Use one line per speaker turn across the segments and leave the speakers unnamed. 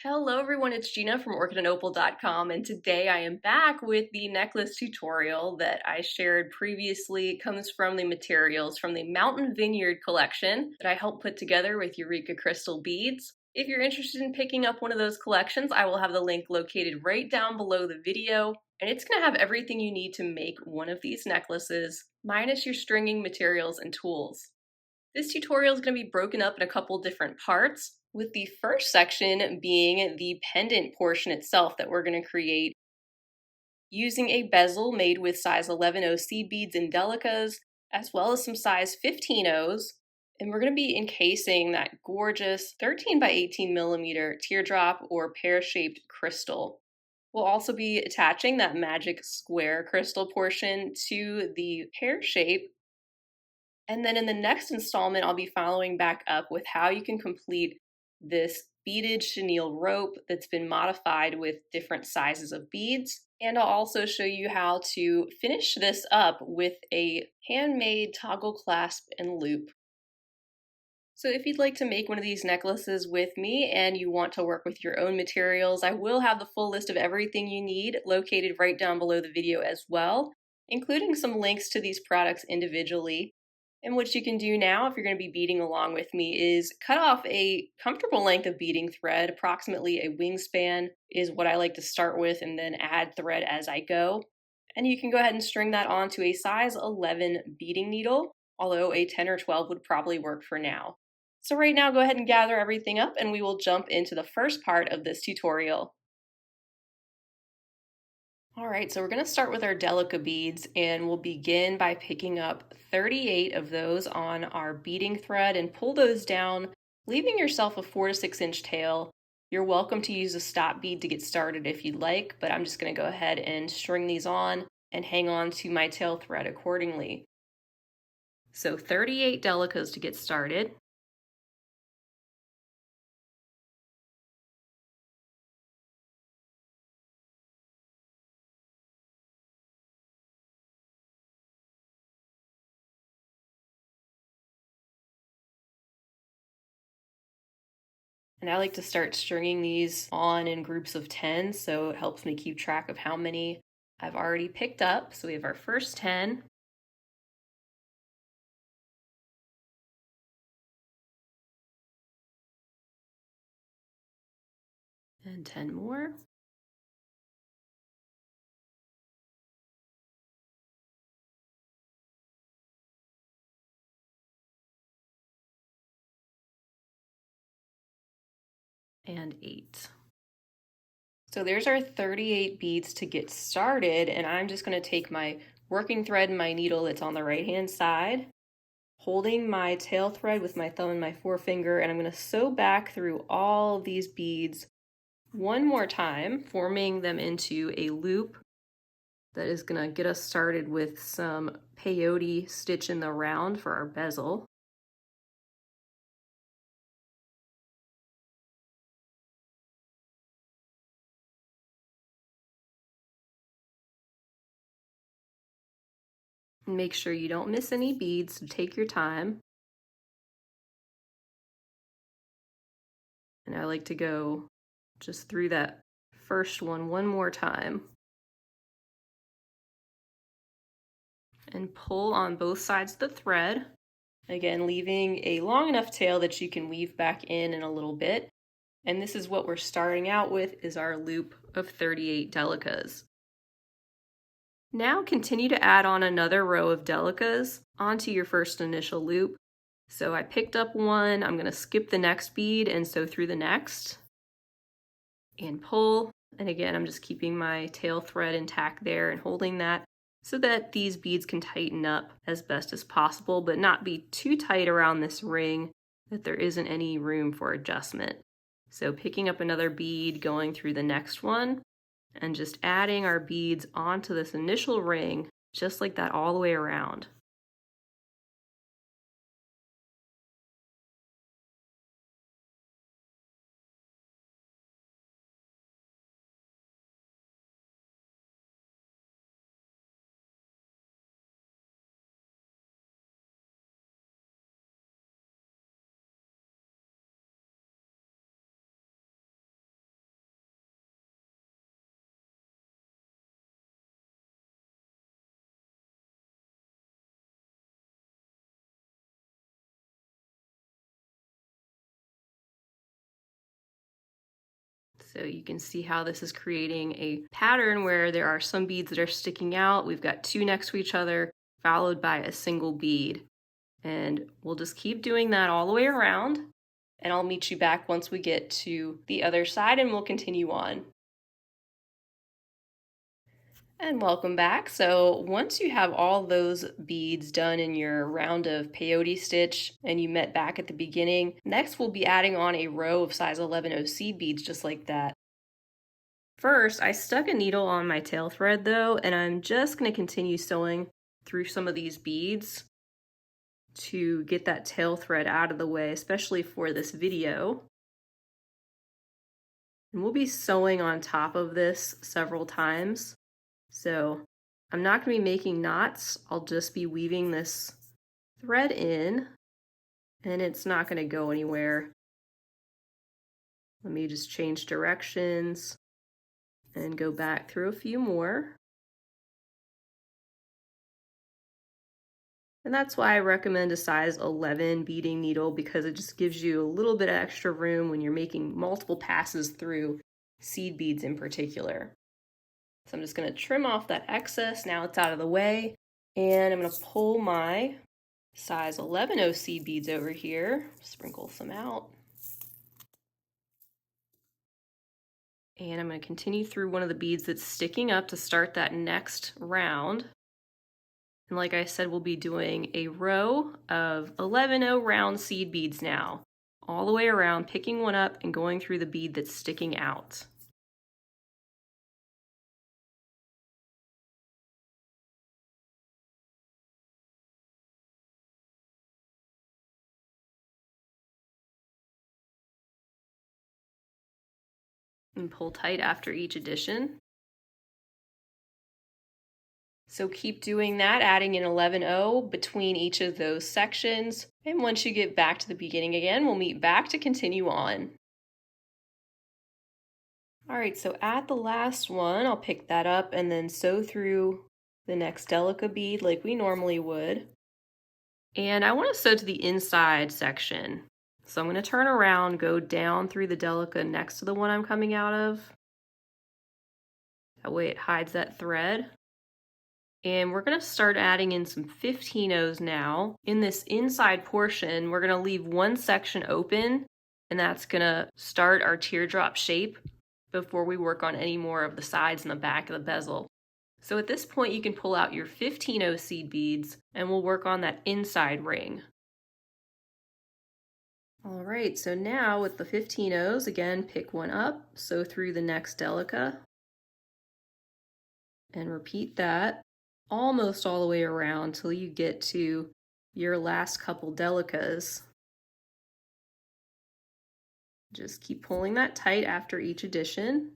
Hello everyone, it's Gina from orchidandopal.com, and today I am back with the necklace tutorial that I shared previously. It comes from the materials from the Mountain Vineyard collection that I helped put together with Eureka crystal beads. If you're interested in picking up one of those collections, I will have the link located right down below the video, and it's going to have everything you need to make one of these necklaces, minus your stringing materials and tools. This tutorial is going to be broken up in a couple different parts, with the first section being the pendant portion itself that we're going to create using a bezel made with size 11 OC beads and delicas, as well as some size 15 O's. And we're going to be encasing that gorgeous 13 by 18 millimeter teardrop or pear-shaped crystal. We'll also be attaching that magic square crystal portion to the pear shape. And then in the next installment, I'll be following back up with how you can complete this beaded chenille rope that's been modified with different sizes of beads. And I'll also show you how to finish this up with a handmade toggle clasp and loop. So if you'd like to make one of these necklaces with me and you want to work with your own materials, I will have the full list of everything you need located right down below the video as well, including some links to these products individually. And what you can do now, if you're going to be beading along with me, is cut off a comfortable length of beading thread. Approximately a wingspan is what I like to start with, and then add thread as I go. And you can go ahead and string that onto a size 11 beading needle, although a 10 or 12 would probably work for now. So right now, go ahead and gather everything up, and we will jump into the first part of this tutorial. Alright, so we're going to start with our DELICA beads, and we'll begin by picking up 38 of those on our beading thread and pull those down, leaving yourself a 4 to 6 inch tail. You're welcome to use a stop bead to get started if you'd like, but I'm just going to go ahead and string these on and hang on to my tail thread accordingly. So 38 DELICAs to get started. And I like to start stringing these on in groups of 10, so it helps me keep track of how many I've already picked up. So we have our first 10. And 10 more. And 8. So there's our 38 beads to get started, and I'm just going to take my working thread and my needle that's on the right hand side, holding my tail thread with my thumb and my forefinger, and I'm going to sew back through all of these beads one more time, forming them into a loop that is going to get us started with some peyote stitch in the round for our bezel. Make sure you don't miss any beads, so take your time. And I like to go just through that first one more time. And pull on both sides of the thread. Again, leaving a long enough tail that you can weave back in a little bit. And this is what we're starting out with, is our loop of 38 delicas. Now continue to add on another row of delicas onto your first initial loop. So I picked up one, I'm going to skip the next bead and sew through the next. And pull. And again, I'm just keeping my tail thread intact there and holding that so that these beads can tighten up as best as possible, but not be too tight around this ring that there isn't any room for adjustment. So picking up another bead, going through the next one, and just adding our beads onto this initial ring, just like that all the way around. So you can see how this is creating a pattern where there are some beads that are sticking out. We've got two next to each other, followed by a single bead. And we'll just keep doing that all the way around. And I'll meet you back once we get to the other side and we'll continue on. And welcome back. So once you have all those beads done in your round of peyote stitch and you met back at the beginning, next we'll be adding on a row of size 11 seed beads just like that. First, I stuck a needle on my tail thread though, and I'm just going to continue sewing through some of these beads to get that tail thread out of the way, especially for this video. And we'll be sewing on top of this several times. So I'm not going to be making knots. I'll just be weaving this thread in, and it's not going to go anywhere. Let me just change directions and go back through a few more. And that's why I recommend a size 11 beading needle, because it just gives you a little bit of extra room when you're making multiple passes through seed beads in particular. So I'm just going to trim off that excess. Now it's out of the way. And I'm going to pull my size 11 seed beads over here, sprinkle some out. And I'm going to continue through one of the beads that's sticking up to start that next round. And like I said, we'll be doing a row of 11 round seed beads now, all the way around, picking one up and going through the bead that's sticking out. And pull tight after each addition. So keep doing that, adding an 11 between each of those sections. And once you get back to the beginning again, we'll meet back to continue on. All right, so at the last one, I'll pick that up and then sew through the next DELICA bead like we normally would. And I want to sew to the inside section. So I'm going to turn around, go down through the DELICA next to the one I'm coming out of. That way it hides that thread. And we're going to start adding in some 15 now. In this inside portion, we're going to leave one section open, and that's going to start our teardrop shape before we work on any more of the sides and the back of the bezel. So at this point, you can pull out your 15 seed beads, and we'll work on that inside ring. All right, so now with the 15 again, pick one up, sew through the next DELICA, and repeat that almost all the way around till you get to your last couple DELICAs. Just keep pulling that tight after each addition.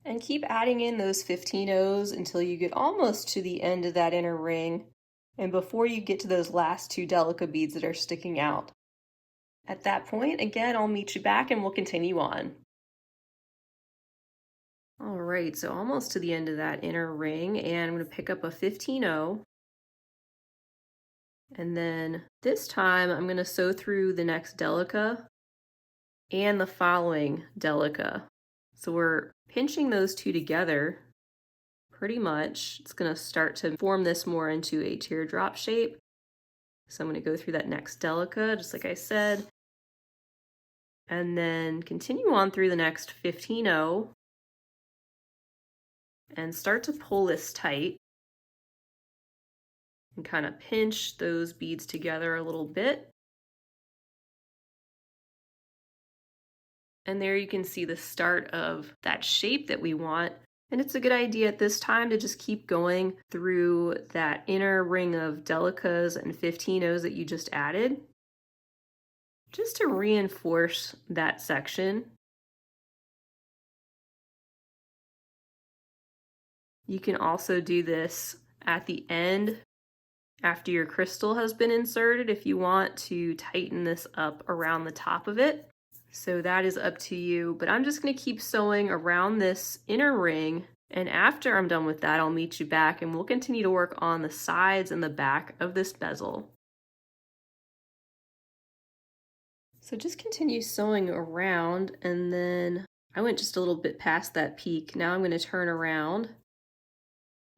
And keep adding in those 15 until you get almost to the end of that inner ring and before you get to those last two DELICA beads that are sticking out. At that point, again, I'll meet you back and we'll continue on. All right, so almost to the end of that inner ring, and I'm going to pick up a 15 and then this time I'm going to sew through the next DELICA and the following DELICA. So we're pinching those two together pretty much. It's going to start to form this more into a teardrop shape. So I'm going to go through that next DELICA, just like I said, and then continue on through the next 15 and start to pull this tight and kind of pinch those beads together a little bit. And there you can see the start of that shape that we want. And it's a good idea at this time to just keep going through that inner ring of DELICAs and 15 that you just added. just to reinforce that section. You can also do this at the end after your crystal has been inserted if you want to tighten this up around the top of it. So that is up to you, but I'm just going to keep sewing around this inner ring, and after I'm done with that, I'll meet you back and we'll continue to work on the sides and the back of this bezel. So just continue sewing around, and then I went just a little bit past that peak. Now I'm going to turn around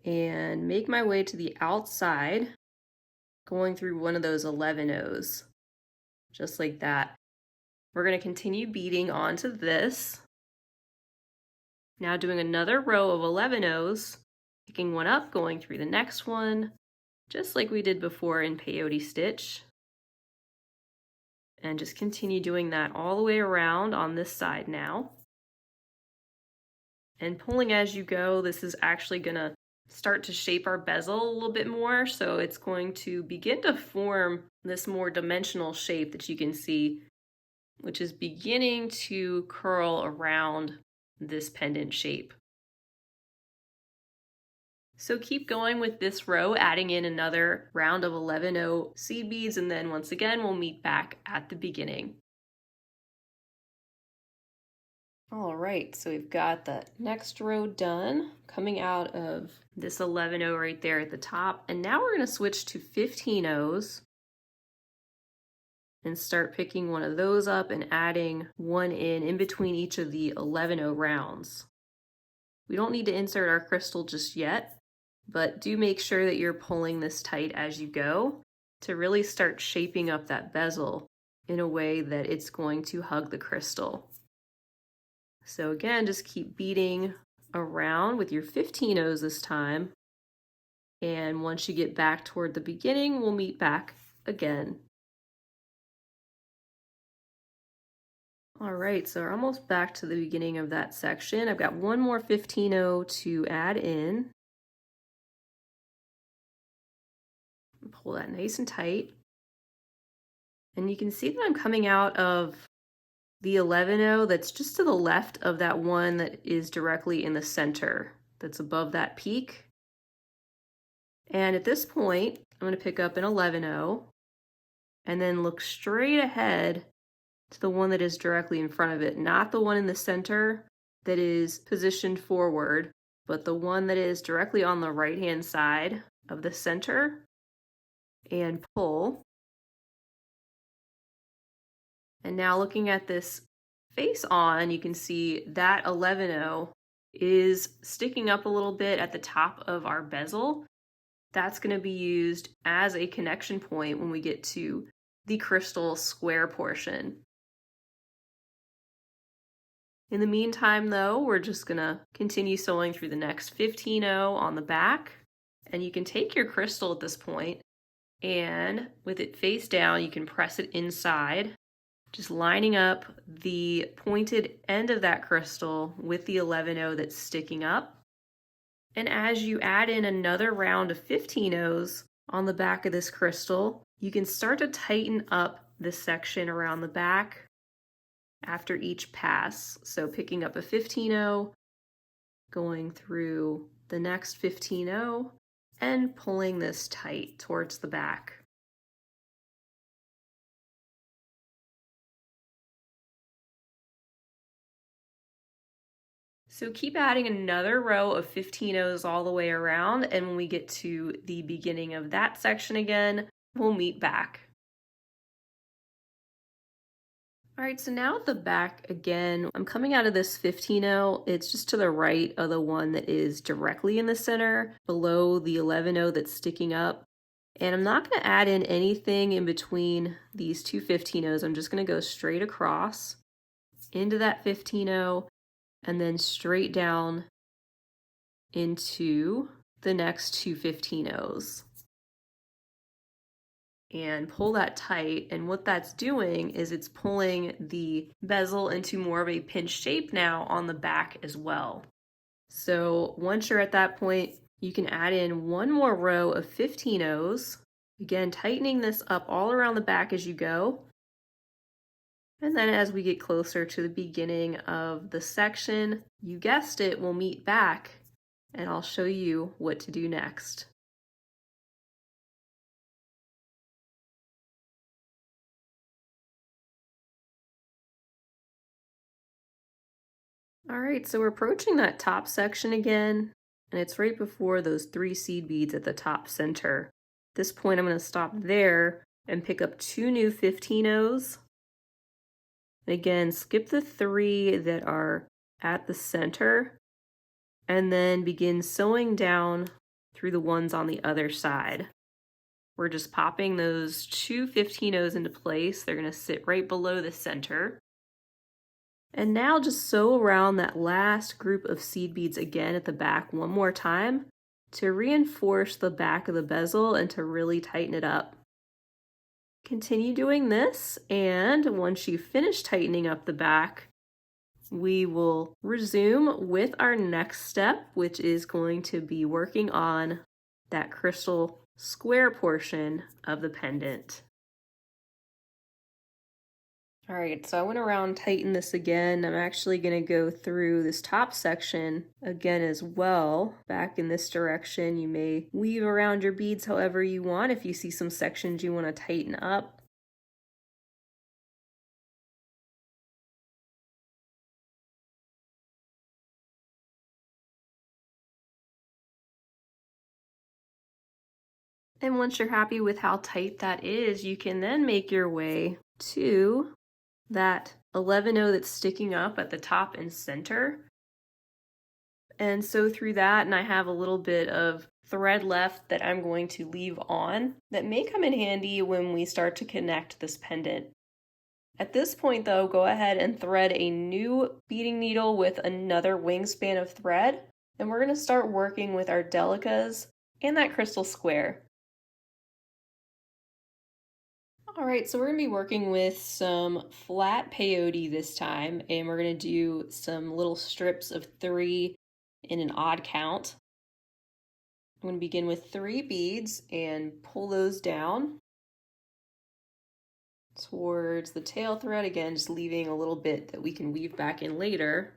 and make my way to the outside, going through one of those 11 O's, just like that. We're going to continue beading onto this. Now doing another row of 11 O's, picking one up, going through the next one, just like we did before in peyote stitch. And just continue doing that all the way around on this side now. And pulling as you go, this is actually going to start to shape our bezel a little bit more, so it's going to begin to form this more dimensional shape that you can see, which is beginning to curl around this pendant shape. So keep going with this row, adding in another round of 11 O seed beads, and then once again we'll meet back at the beginning. All right, so we've got the next row done, coming out of this 11 O right there at the top, and now we're going to switch to 15 O's and start picking one of those up and adding one in between each of the 11 O rounds. We don't need to insert our crystal just yet, but do make sure that you're pulling this tight as you go to really start shaping up that bezel in a way that it's going to hug the crystal. So again, just keep beading around with your 15 O's this time. And once you get back toward the beginning, we'll meet back again. All right, so we're almost back to the beginning of that section. I've got one more 15 O to add in. Pull that nice and tight. And you can see that I'm coming out of the 11 O that's just to the left of that one that is directly in the center, that's above that peak. And at this point, I'm going to pick up an 11 O and then look straight ahead to the one that is directly in front of it, not the one in the center that is positioned forward, but the one that is directly on the right-hand side of the center, and pull. And now looking at this face on, you can see that 11 O is sticking up a little bit at the top of our bezel. That's going to be used as a connection point when we get to the crystal square portion. In the meantime, though, we're just going to continue sewing through the next 15 O on the back. And you can take your crystal at this point, and with it face down, you can press it inside, just lining up the pointed end of that crystal with the 11 O that's sticking up. And as you add in another round of 15 O's on the back of this crystal, you can start to tighten up this section around the back after each pass. So picking up a 15 O, going through the next 15 O, and pulling this tight towards the back. So keep adding another row of 15 O's all the way around, and when we get to the beginning of that section again, we'll meet back. All right, so now at the back again, I'm coming out of this 15 O. It's just to the right of the one that is directly in the center, below the 11 O that's sticking up. And I'm not going to add in anything in between these two 15 O's. I'm just going to go straight across into that 15 O and then straight down into the next two 15 O's. And pull that tight, and what that's doing is it's pulling the bezel into more of a pinch shape now on the back as well. So once you're at that point, you can add in one more row of 15 O's, again tightening this up all around the back as you go, And then as we get closer to the beginning of the section, you guessed it, we'll meet back and I'll show you what to do next. All right, so we're approaching that top section again, and it's right before those 3 seed beads at the top center. At this point, I'm going to stop there and pick up 2 new 15-ohs. And again, skip the 3 that are at the center, and then begin sewing down through the ones on the other side. We're just popping those 2 15-ohs into place. They're going to sit right below the center. And now just sew around that last group of seed beads again at the back one more time to reinforce the back of the bezel and to really tighten it up. Continue doing this, and once you finish tightening up the back, we will resume with our next step, which is going to be working on that crystal square portion of the pendant. All right, so I went around, tighten this again. I'm actually going to go through this top section again as well. Back in this direction, you may weave around your beads however you want if you see some sections you want to tighten up. And once you're happy with how tight that is, you can then make your way to that 11-oh that's sticking up at the top and center, and sew through that. And I have a little bit of thread left that I'm going to leave on that may come in handy when we start to connect this pendant. At this point though, go ahead and thread a new beading needle with another wingspan of thread, and we're going to start working with our delicas and that crystal square. All right, so we're going to be working with some flat peyote this time, and we're going to do some little strips of 3 in an odd count. I'm going to begin with 3 beads and pull those down towards the tail thread, again just leaving a little bit that we can weave back in later.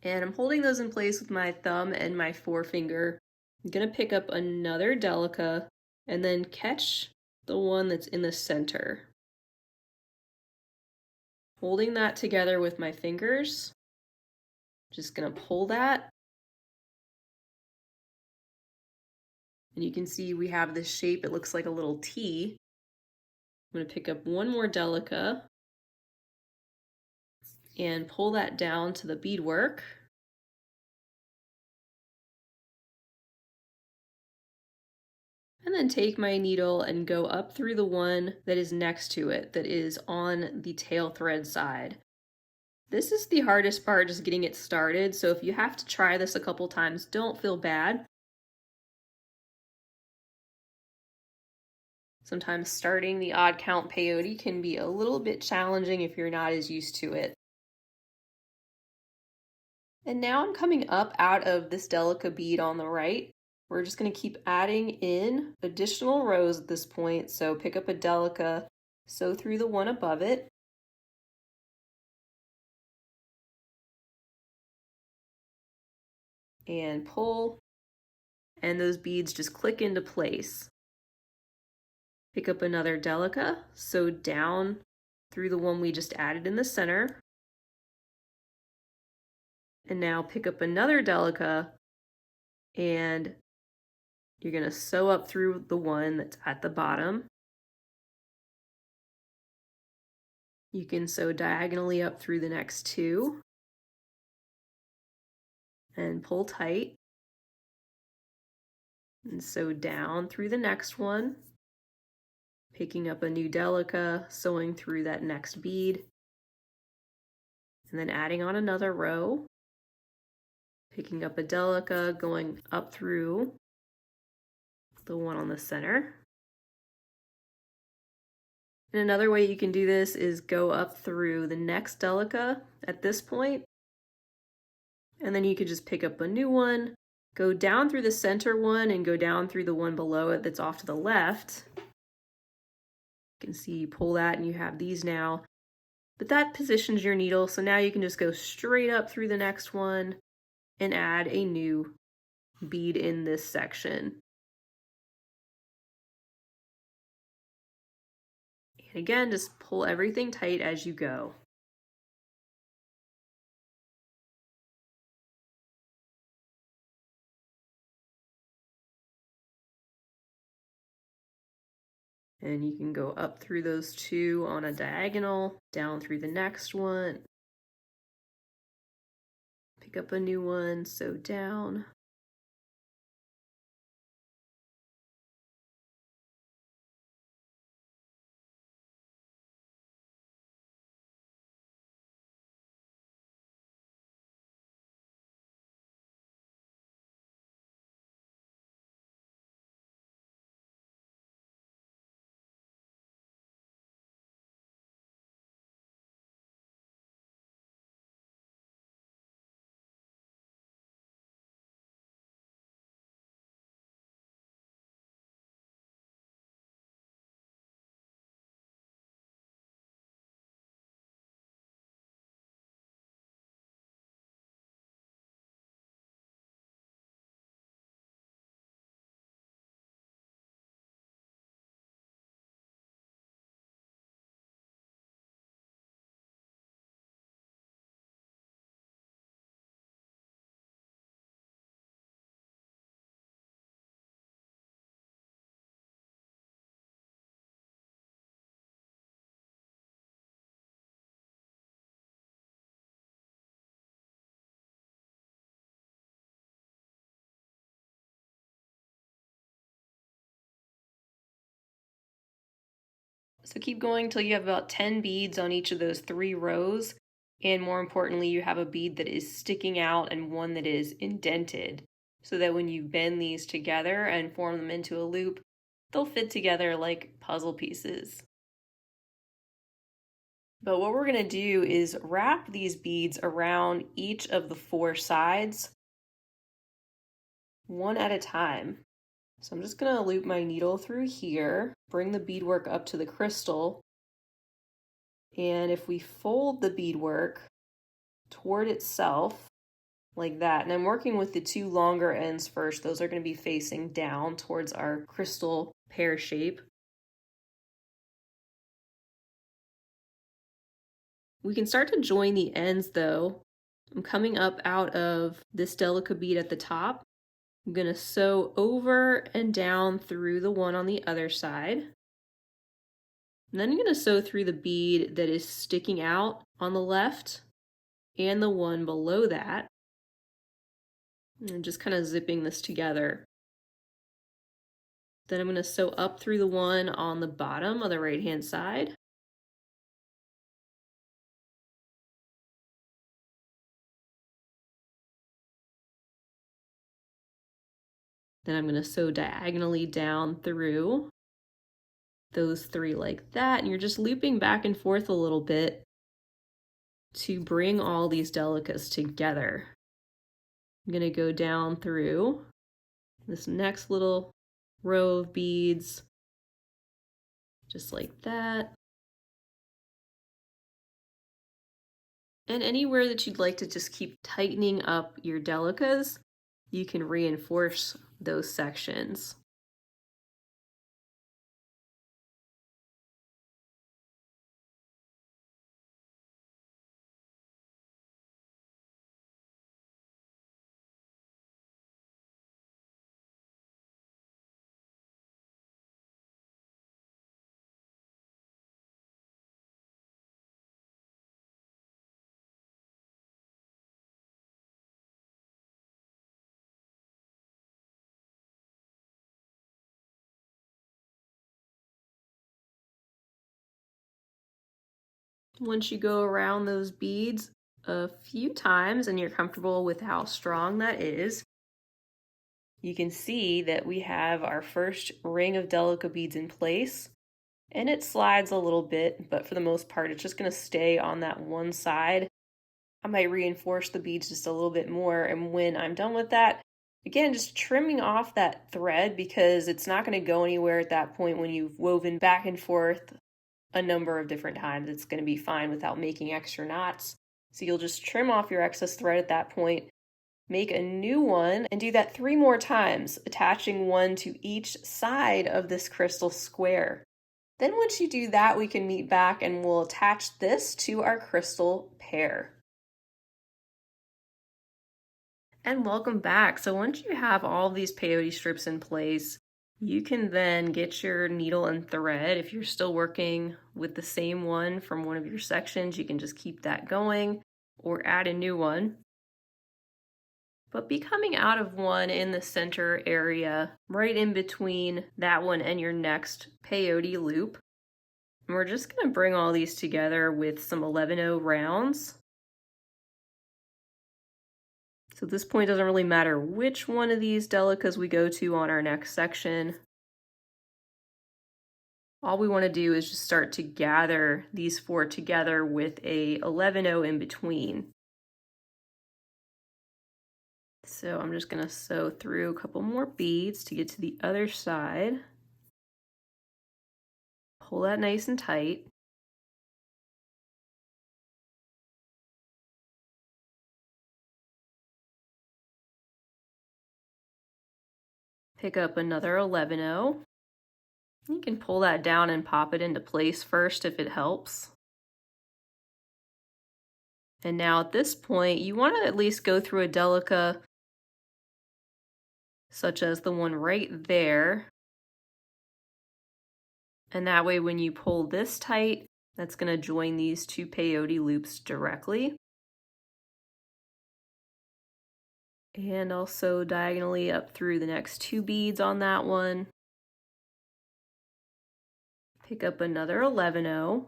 And I'm holding those in place with my thumb and my forefinger. I'm going to pick up another delica and then catch the one that's in the center. Holding that together with my fingers, just going to pull that. And you can see we have this shape, it looks like a little T. I'm going to pick up one more delica and pull that down to the beadwork. And then take my needle and go up through the one that is next to it, that is on the tail thread side. This is the hardest part, just getting it started, so if you have to try this a couple times, don't feel bad. Sometimes starting the odd count peyote can be a little bit challenging if you're not as used to it. And now I'm coming up out of this delica bead on the right. We're just going to keep adding in additional rows at this point. So pick up a delica, sew through the one above it. And pull. And those beads just click into place. Pick up another delica, sew down through the one we just added in the center. And now pick up another delica and you're going to sew up through the one that's at the bottom. You can sew diagonally up through the next 2 and pull tight. And sew down through the next one, picking up a new delica, sewing through that next bead, and then adding on another row, picking up a delica, going up through the one on the center. And another way you can do this is go up through the next delica at this point, and then you could just pick up a new one, go down through the center one and go down through the one below it that's off to the left, You can see you pull that and you have these now. But that positions your needle, so now you can just go straight up through the next one and add a new bead in this section. And again, just pull everything tight as you go. And you can go up through those two on a diagonal, down through the next one. Pick up a new one, sew down. So keep going till you have about 10 beads on each of those 3 rows. And more importantly, you have a bead that is sticking out and one that is indented, so that when you bend these together and form them into a loop, they'll fit together like puzzle pieces. But what we're going to do is wrap these beads around each of the 4 sides, one at a time. So I'm just going to loop my needle through here, bring the beadwork up to the crystal, and if we fold the beadwork toward itself like that, and I'm working with the 2 longer ends first, those are going to be facing down towards our crystal pear shape. We can start to join the ends though. I'm coming up out of this DELICA bead at the top. I'm going to sew over and down through the one on the other side. And then I'm going to sew through the bead that is sticking out on the left and the one below that. And just kind of zipping this together. Then I'm going to sew up through the one on the bottom of the right hand side. Then I'm going to sew diagonally down through those 3 like that, and you're just looping back and forth a little bit to bring all these delicas together. I'm going to go down through this next little row of beads, just like that. And anywhere that you'd like to just keep tightening up your delicas, you can reinforce those sections. Once you go around those beads a few times and you're comfortable with how strong that is, you can see that we have our first ring of DELICA beads in place, and it slides a little bit, but for the most part it's just going to stay on that one side. I might reinforce the beads just a little bit more, and when I'm done with that, again, just trimming off that thread because it's not going to go anywhere at that point when you've woven back and forth a number of different times. It's going to be fine without making extra knots. So you'll just trim off your excess thread at that point, make a new one, and do that 3 more times, attaching one to each side of this crystal square. Then once you do that, we can meet back and we'll attach this to our crystal pair. And welcome back. So once you have all of these peyote strips in place, you can then get your needle and thread. If you're still working with the same one from one of your sections, you can just keep that going or add a new one. But be coming out of one in the center area, right in between that one and your next peyote loop. And we're just going to bring all these together with some 11/0 rounds. So at this point, it doesn't really matter which one of these delicas we go to on our next section. All we want to do is just start to gather these 4 together with a 11/0 in between. So I'm just going to sew through a couple more beads to get to the other side. Pull that nice and tight. Pick up another 11/0. You can pull that down and pop it into place first if it helps. And now at this point, you want to at least go through a delica such as the one right there. And that way when you pull this tight, that's going to join these 2 peyote loops directly. And also diagonally up through the next 2 beads on that one. Pick up another 11/0.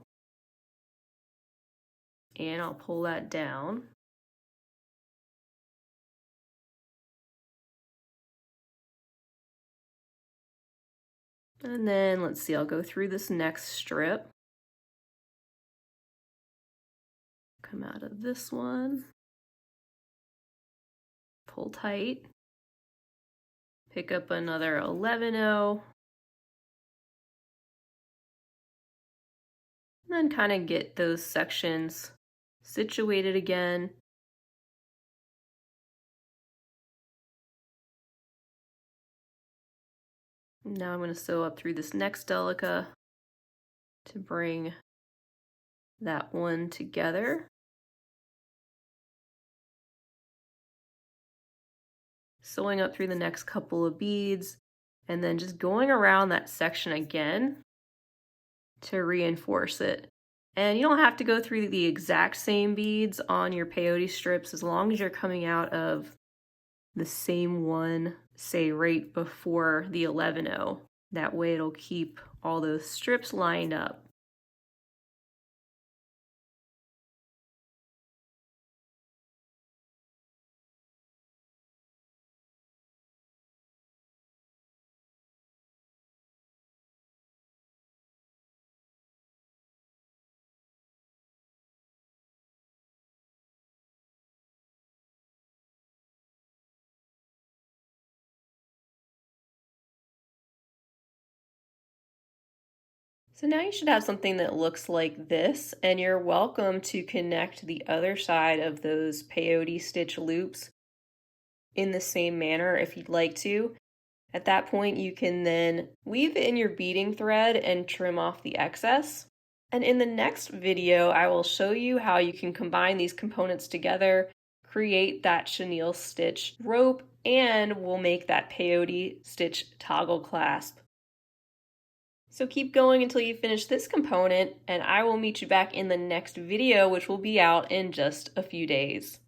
And I'll pull that down. And then let's see, I'll go through this next strip. Come out of this one. Pull tight. Pick up another 11/0. And then kind of get those sections situated again. Now I'm going to sew up through this next delica to bring that one together. Sewing up through the next couple of beads and then just going around that section again to reinforce it. And you don't have to go through the exact same beads on your peyote strips as long as you're coming out of the same one, say right before the 11/0. That way it'll keep all those strips lined up. So now you should have something that looks like this, and you're welcome to connect the other side of those peyote stitch loops in the same manner if you'd like to. At that point, you can then weave in your beading thread and trim off the excess. And in the next video, I will show you how you can combine these components together, create that chenille stitch rope, and we'll make that peyote stitch toggle clasp. So keep going until you finish this component, and I will meet you back in the next video, which will be out in just a few days.